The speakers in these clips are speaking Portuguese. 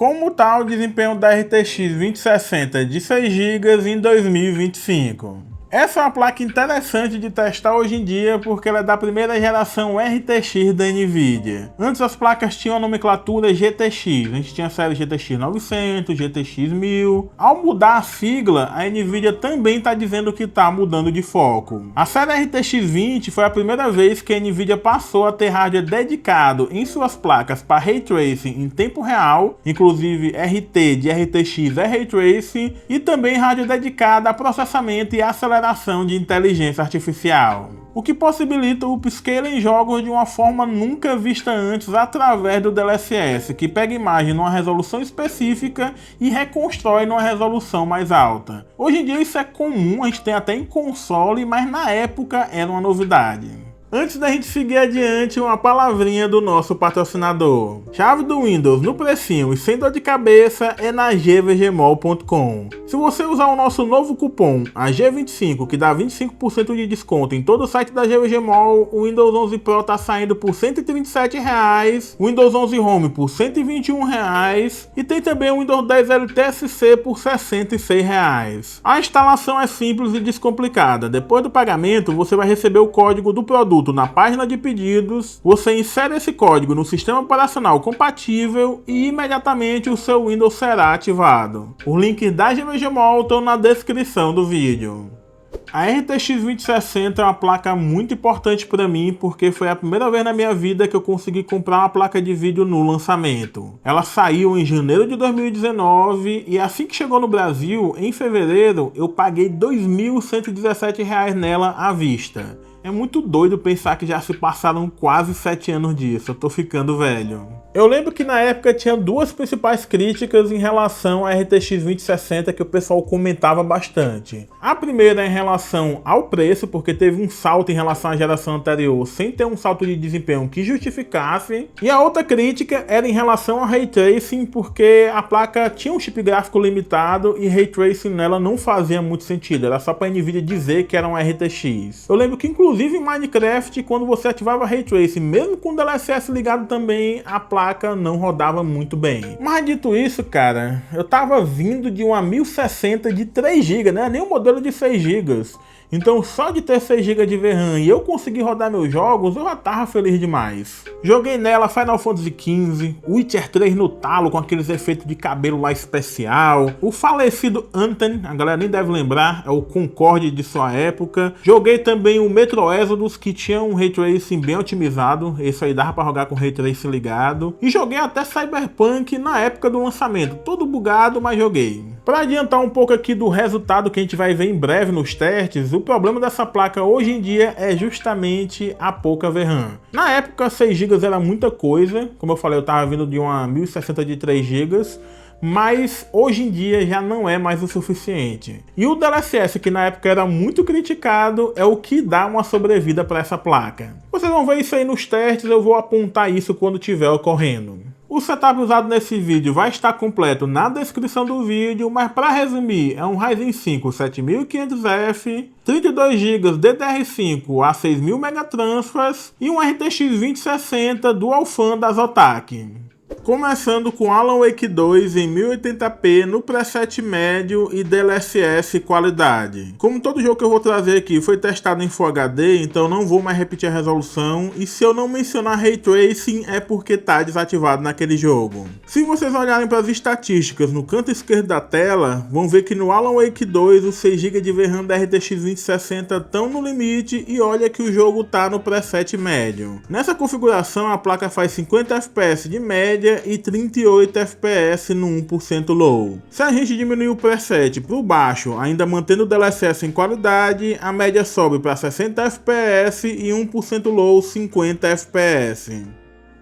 como está o desempenho da RTX 2060 de 6 GB em 2025. Essa é uma placa interessante de testar hoje em dia porque ela é da primeira geração RTX da Nvidia. Antes as placas tinham a nomenclatura GTX, a gente tinha a série GTX 900, GTX 1000. Ao mudar a sigla, a Nvidia também está dizendo que está mudando de foco. A série RTX 20 foi a primeira vez que a Nvidia passou a ter hardware dedicado em suas placas para Ray Tracing em tempo real, inclusive RT de RTX é Ray Tracing, e também hardware dedicado a processamento e aceleração de inteligência artificial, o que possibilita o upscale em jogos de uma forma nunca vista antes através do DLSS, que pega imagem numa resolução específica e reconstrói numa resolução mais alta. Hoje em dia isso é comum, a gente tem até em console, mas na época era uma novidade. Antes da gente seguir adiante, uma palavrinha do nosso patrocinador. Chave do Windows no precinho e sem dor de cabeça é na gvgmol.com. Se você usar o nosso novo cupom, a G25, que dá 25% de desconto em todo o site da GVGmol, o Windows 11 Pro está saindo por R$ 137,00, o Windows 11 Home por R$ 121,00 e tem também o Windows 10 LTSC por R$ 66,00. A instalação é simples e descomplicada. Depois do pagamento, você vai receber o código do produto na página de pedidos, você insere esse código no sistema operacional compatível e imediatamente o seu Windows será ativado. Os links da GVGmol estão na descrição do vídeo. A RTX 2060 é uma placa muito importante para mim porque foi a primeira vez na minha vida que eu consegui comprar uma placa de vídeo no lançamento. Ela saiu em janeiro de 2019 e assim que chegou no Brasil, em fevereiro, eu paguei R$ 2.117 nela à vista. É muito doido pensar que já se passaram quase 7 anos disso, eu tô ficando velho. Eu lembro que na época tinha duas principais críticas em relação à RTX 2060 que o pessoal comentava bastante. A primeira é em relação ao preço, porque teve um salto em relação à geração anterior sem ter um salto de desempenho que justificasse. E a outra crítica era em relação ao Ray Tracing, porque a placa tinha um chip gráfico limitado e Ray Tracing nela não fazia muito sentido, era só para a Nvidia dizer que era um RTX. Eu lembro que inclusive em Minecraft, quando você ativava Ray Tracing, mesmo com o DLSS ligado também, a placa não rodava muito bem. Mas dito isso, cara, eu tava vindo de uma 1060 de 3 GB, né? Nem um modelo de 6 GB. Então só de ter 6 GB de VRAM e eu conseguir rodar meus jogos, eu já tava feliz demais. Joguei nela Final Fantasy XV, Witcher 3 no talo com aqueles efeitos de cabelo lá especial, o falecido Anthem, a galera nem deve lembrar, é o Concorde de sua época. Joguei também o Metro Exodus, que tinha um Ray Tracing bem otimizado, esse aí dava pra jogar com o Ray Tracing ligado. E joguei até Cyberpunk na época do lançamento, todo bugado, mas joguei. Para adiantar um pouco aqui do resultado que a gente vai ver em breve nos testes, o problema dessa placa hoje em dia é justamente a pouca VRAM. Na época 6 GB era muita coisa, como eu falei, eu estava vindo de uma 1060 de 3 GB, mas hoje em dia já não é mais o suficiente. E o DLSS, que na época era muito criticado, é o que dá uma sobrevida para essa placa. Vocês vão ver isso aí nos testes, eu vou apontar isso quando estiver ocorrendo. O setup usado nesse vídeo vai estar completo na descrição do vídeo, mas para resumir, é um Ryzen 5 7500F, 32 GB DDR5 a 6000 MT e um RTX 2060 Dual Fan da Zotac. Começando com Alan Wake 2 em 1080p no preset médio e DLSS qualidade. Como todo jogo que eu vou trazer aqui foi testado em Full HD, então não vou mais repetir a resolução, e se eu não mencionar Ray Tracing é porque está desativado naquele jogo. Se vocês olharem para as estatísticas no canto esquerdo da tela, vão ver que no Alan Wake 2 os 6 GB de VRAM da RTX 2060 estão no limite e olha que o jogo está no preset médio. Nessa configuração a placa faz 50 FPS de média e 38 FPS no 1% low. Se a gente diminuir o preset para o baixo, ainda mantendo o DLSS em qualidade, a média sobe para 60 FPS e 1% low 50 FPS.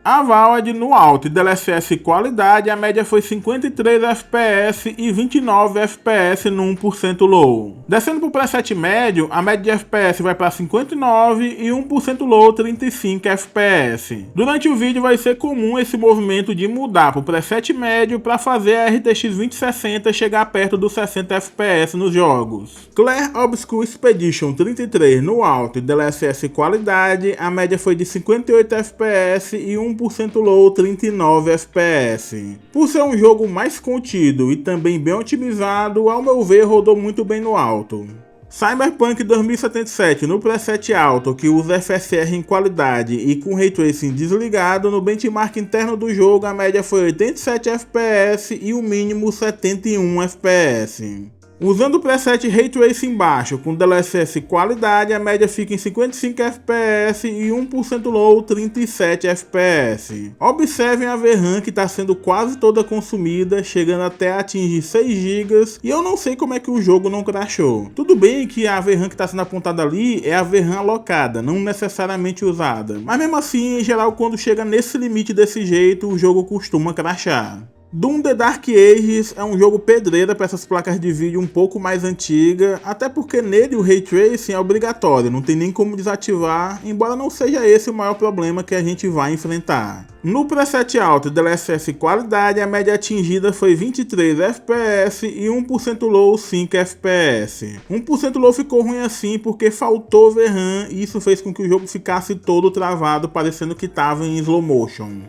A Valve no alto e DLSS qualidade, a média foi 53 FPS e 29 FPS no 1% low. Descendo para o preset médio, a média de FPS vai para 59 e 1% low 35 FPS. Durante o vídeo vai ser comum esse movimento de mudar para o preset médio para fazer a RTX 2060 chegar perto dos 60 FPS nos jogos. Clair Obscure Expedition 33 no alto e DLSS qualidade, a média foi de 58 FPS e 1% low 39 FPS. Por ser um jogo mais contido e também bem otimizado, ao meu ver rodou muito bem no alto. Cyberpunk 2077 no preset alto, que usa FSR em qualidade e com Ray Tracing desligado, no benchmark interno do jogo a média foi 87 FPS e o mínimo 71 FPS. Usando o preset Ray Tracing baixo com DLSS qualidade, a média fica em 55 FPS e 1% low 37 FPS. Observem a VRAM que está sendo quase toda consumida, chegando até a atingir 6 GB, e eu não sei como é que o jogo não crashou. Tudo bem que a VRAM que está sendo apontada ali é a VRAM alocada, não necessariamente usada, mas mesmo assim, em geral, quando chega nesse limite desse jeito, o jogo costuma crashar. Doom The Dark Ages é um jogo pedreira para essas placas de vídeo um pouco mais antigas, até porque nele o Ray Tracing é obrigatório, não tem nem como desativar, embora não seja esse o maior problema que a gente vai enfrentar. No preset alto DLSS qualidade, a média atingida foi 23 FPS e 1% low 5 FPS. 1% low ficou ruim assim porque faltou VRAM e isso fez com que o jogo ficasse todo travado, parecendo que estava em slow motion.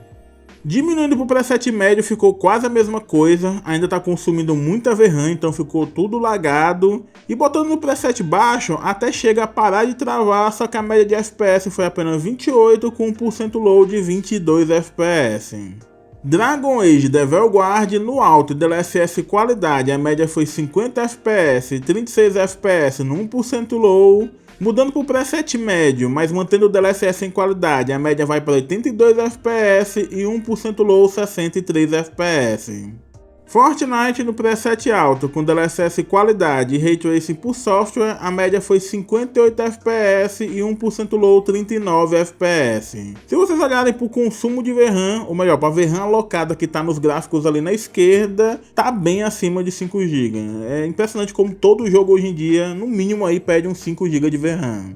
Diminuindo para o preset médio ficou quase a mesma coisa, ainda está consumindo muita VRAM, então ficou tudo lagado. E botando no preset baixo, até chega a parar de travar, só que a média de FPS foi apenas 28 com 1% low de 22 FPS. Dragon Age The Veilguard no alto DLSS qualidade, a média foi 50 FPS e 36 FPS no 1% low. Mudando para o preset médio, mas mantendo o DLSS em qualidade, a média vai para 82 FPS e 1% low 63 FPS. Fortnite no preset alto, com DLSS qualidade e Ray Tracing por software, a média foi 58 FPS e 1% low 39 FPS. Se vocês olharem para o consumo de VRAM, ou melhor, para a VRAM alocada que está nos gráficos ali na esquerda, tá bem acima de 5 GB. É impressionante como todo jogo hoje em dia, no mínimo aí, pede uns 5 GB de VRAM.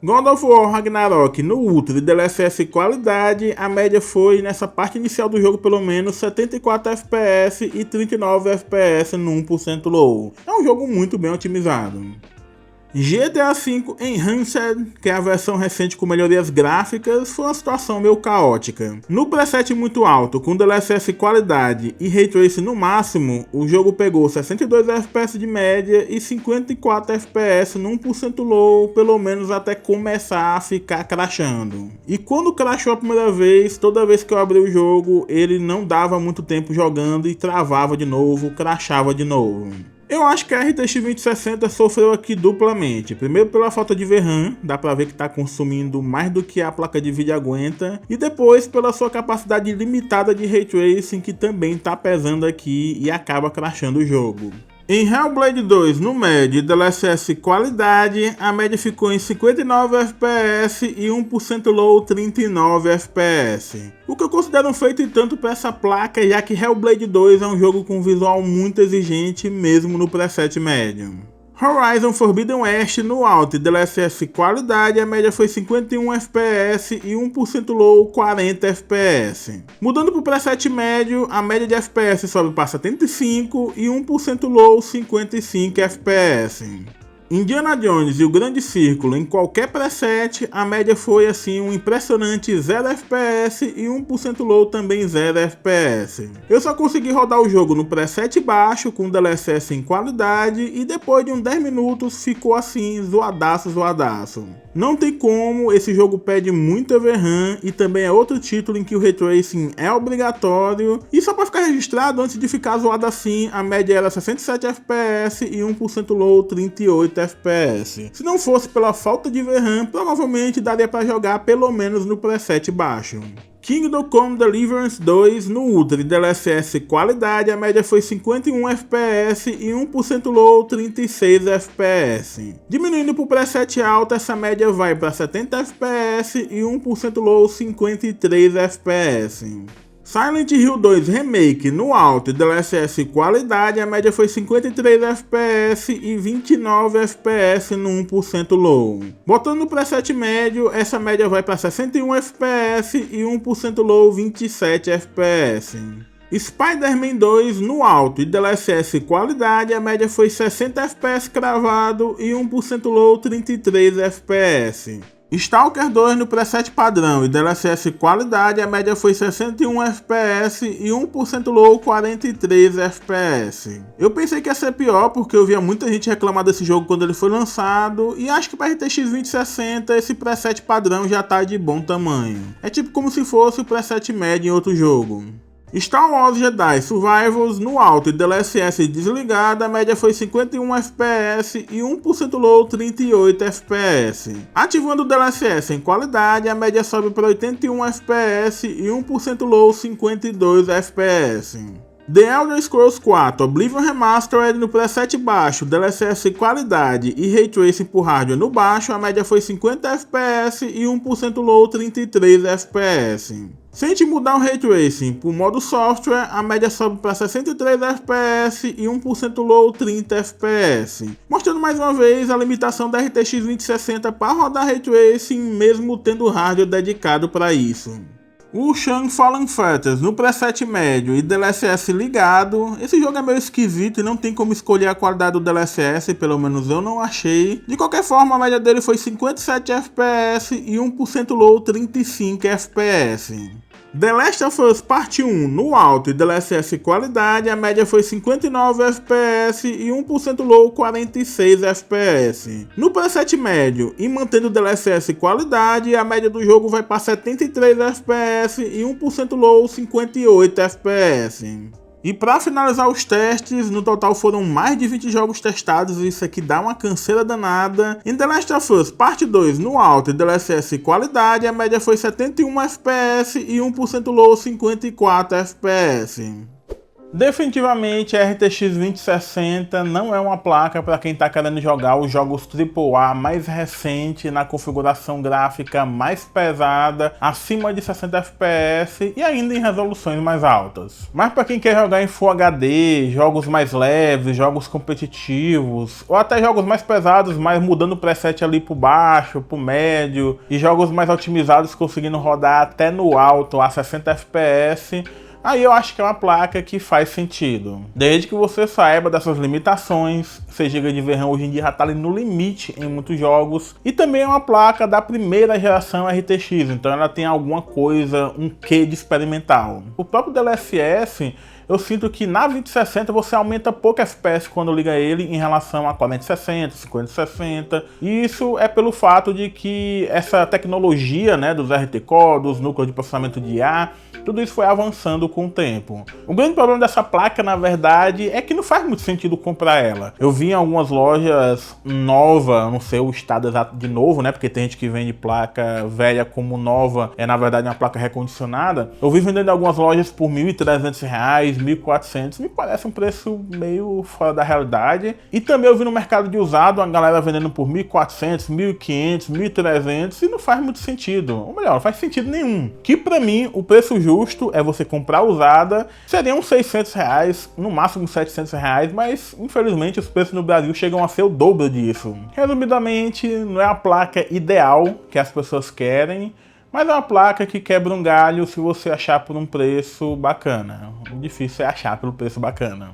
God of War Ragnarok no Ultra e DLSS qualidade, a média foi, nessa parte inicial do jogo pelo menos, 74 FPS e 39 FPS no 1% low. É um jogo muito bem otimizado. GTA V Enhanced, que é a versão recente com melhorias gráficas, foi uma situação meio caótica. No preset muito alto, com DLSS qualidade e Ray Tracing no máximo, o jogo pegou 62 FPS de média e 54 FPS no 1% low, pelo menos até começar a ficar crashando. E quando crashou a primeira vez, toda vez que eu abri o jogo, ele não dava muito tempo jogando e travava de novo, crashava de novo. Eu acho que a RTX 2060 sofreu aqui duplamente. Primeiro pela falta de VRAM, dá pra ver que está consumindo mais do que a placa de vídeo aguenta. E depois pela sua capacidade limitada de Ray Tracing, que também está pesando aqui e acaba crashando o jogo. Em Hellblade 2 no médio DLSS qualidade, a média ficou em 59 FPS e 1% low 39 FPS. O que eu considero um feito e tanto para essa placa, já que Hellblade 2 é um jogo com visual muito exigente mesmo no preset médio. Horizon Forbidden West no alto e DLSS qualidade, a média foi 51 FPS e 1% low 40 FPS. Mudando para o preset médio, a média de FPS sobe para 75 e 1% low 55 FPS. Indiana Jones e o Grande Círculo em qualquer preset, a média foi assim um impressionante 0 FPS e 1% low também 0 FPS. Eu só consegui rodar o jogo no preset baixo com DLSS em qualidade e depois de uns 10 minutos ficou assim zoadaço. Não tem como, esse jogo pede muita VRAM e também é outro título em que o Ray Tracing é obrigatório. E só para ficar registrado, antes de ficar zoado assim, a média era 67 FPS e 1% low 38 FPS. Se não fosse pela falta de VRAM, provavelmente daria para jogar pelo menos no preset baixo. Kingdom Come Deliverance 2 no Ultra e DLSS qualidade, a média foi 51 FPS e 1% low 36 FPS. Diminuindo para o preset alto, essa média vai para 70 FPS e 1% low 53 FPS. Silent Hill 2 Remake no alto e DLSS qualidade, a média foi 53 FPS e 29 FPS no 1% low. Botando no preset médio, essa média vai para 61 FPS e 1% low 27 FPS. Spider-Man 2 no alto e DLSS qualidade, a média foi 60 FPS cravado e 1% low 33 FPS. Stalker 2 no preset padrão e DLSS qualidade, a média foi 61 FPS e 1% low 43 FPS. Eu pensei que ia ser pior porque eu via muita gente reclamar desse jogo quando ele foi lançado, e acho que para RTX 2060 esse preset padrão já tá de bom tamanho. É tipo como se fosse o preset médio em outro jogo. Star Wars Jedi Survivors no alto e DLSS desligada, a média foi 51 FPS e 1% low 38 FPS. Ativando o DLSS em qualidade, a média sobe para 81 FPS e 1% low 52 FPS. The Elder Scrolls 4 Oblivion Remastered no preset baixo, DLSS qualidade e Ray Tracing por hardware no baixo, a média foi 50 FPS e 1% low 33 FPS. Se a gente mudar o Ray Tracing para o modo software, a média sobe para 63 FPS e 1% low 30 FPS. Mostrando mais uma vez a limitação da RTX 2060 para rodar Ray Tracing, mesmo tendo hardware dedicado para isso. Wuxia Fallen Fetters no preset médio e DLSS ligado. Esse jogo é meio esquisito e não tem como escolher a qualidade do DLSS, pelo menos eu não achei. De qualquer forma, a média dele foi 57 FPS e 1% low 35 FPS. The Last of Us Part 1 no alto e DLSS qualidade, a média foi 59 FPS e 1% low 46 FPS. No preset médio e mantendo DLSS qualidade, a média do jogo vai para 73 FPS e 1% low 58 FPS. E para finalizar os testes, no total foram mais de 20 jogos testados e isso aqui dá uma canseira danada. Em The Last of Us Part 2 no alto e DLSS qualidade, a média foi 71 FPS e 1% low 54 FPS. Definitivamente a RTX 2060 não é uma placa para quem está querendo jogar os jogos AAA mais recentes na configuração gráfica mais pesada, acima de 60 FPS e ainda em resoluções mais altas. Mas para quem quer jogar em Full HD, jogos mais leves, jogos competitivos, ou até jogos mais pesados, mas mudando o preset ali para baixo, para o médio, e jogos mais otimizados conseguindo rodar até no alto a 60 FPS, aí eu acho que é uma placa que faz sentido. Desde que você saiba dessas limitações, 6 GB de VRAM hoje em dia já está ali no limite em muitos jogos. E também é uma placa da primeira geração RTX, então ela tem alguma coisa, um quê de experimental. O próprio DLSS, eu sinto que na 2060 você aumenta pouco FPS quando liga ele em relação a 4060, 5060. E isso é pelo fato de que essa tecnologia, né, dos RT Core, dos núcleos de processamento de IA, tudo isso foi avançando com o tempo. O grande problema dessa placa, na verdade, é que não faz muito sentido comprar ela. Eu vi em algumas lojas nova, não sei o estado exato de novo, né? Porque tem gente que vende placa velha como nova, é na verdade uma placa recondicionada. Eu vi vendendo em algumas lojas por R$ 1.300, R$ 1.400, me parece um preço meio fora da realidade. E também eu vi no mercado de usado a galera vendendo por R$ 1.400, R$ 1.500, R$ 1.300 e não faz muito sentido. Ou melhor, não faz sentido nenhum. Que pra mim, o preço justo é você comprar usada, seriam uns R$600, no máximo R$700, mas infelizmente os preços no Brasil chegam a ser o dobro disso. Resumidamente, não é a placa ideal que as pessoas querem, mas é uma placa que quebra um galho se você achar por um preço bacana. O difícil é achar pelo preço bacana.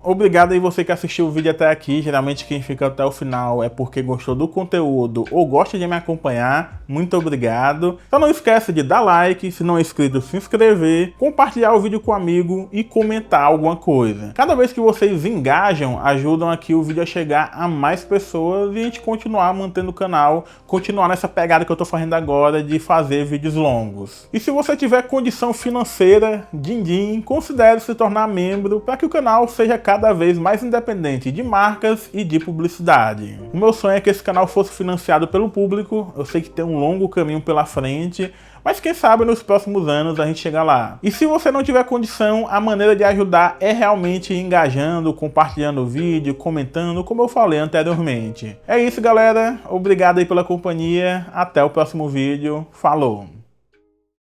Obrigado aí você que assistiu o vídeo até aqui. Geralmente quem fica até o final é porque gostou do conteúdo ou gosta de me acompanhar. Muito obrigado. Só não esquece de dar like, se não é inscrito, se inscrever, compartilhar o vídeo com um amigo e comentar alguma coisa. Cada vez que vocês engajam, ajudam aqui o vídeo a chegar a mais pessoas e a gente continuar mantendo o canal, continuar nessa pegada que eu tô fazendo agora de fazer vídeos longos. E se você tiver condição financeira, din-din, considere se tornar membro para que o canal seja cada vez mais independente de marcas e de publicidade. O meu sonho é que esse canal fosse financiado pelo público. Eu sei que tem um longo caminho pela frente, mas quem sabe nos próximos anos a gente chega lá. E se você não tiver condição, a maneira de ajudar é realmente engajando, compartilhando o vídeo, comentando, como eu falei anteriormente. É isso, galera. Obrigado aí pela companhia. Até o próximo vídeo. Falou!